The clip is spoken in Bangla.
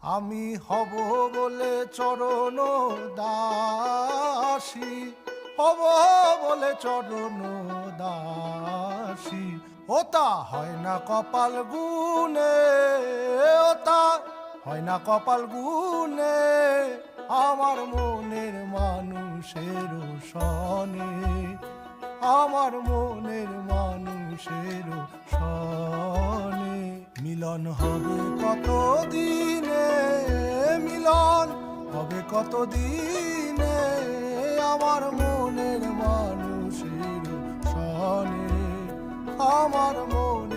আমি হব বলে চরণ দাসী, হব বলে চরণ দাসী, ওটা হয় না কপাল গুনে, ওটা হয় না কপাল গুনে, আমার মনের মানুষের সনে, আমার মনের মানুষের সনে। মিলন হবে কত দিনে, মিলন হবে কত দিনে, আমার মনের মানুষের সনে, আমার মন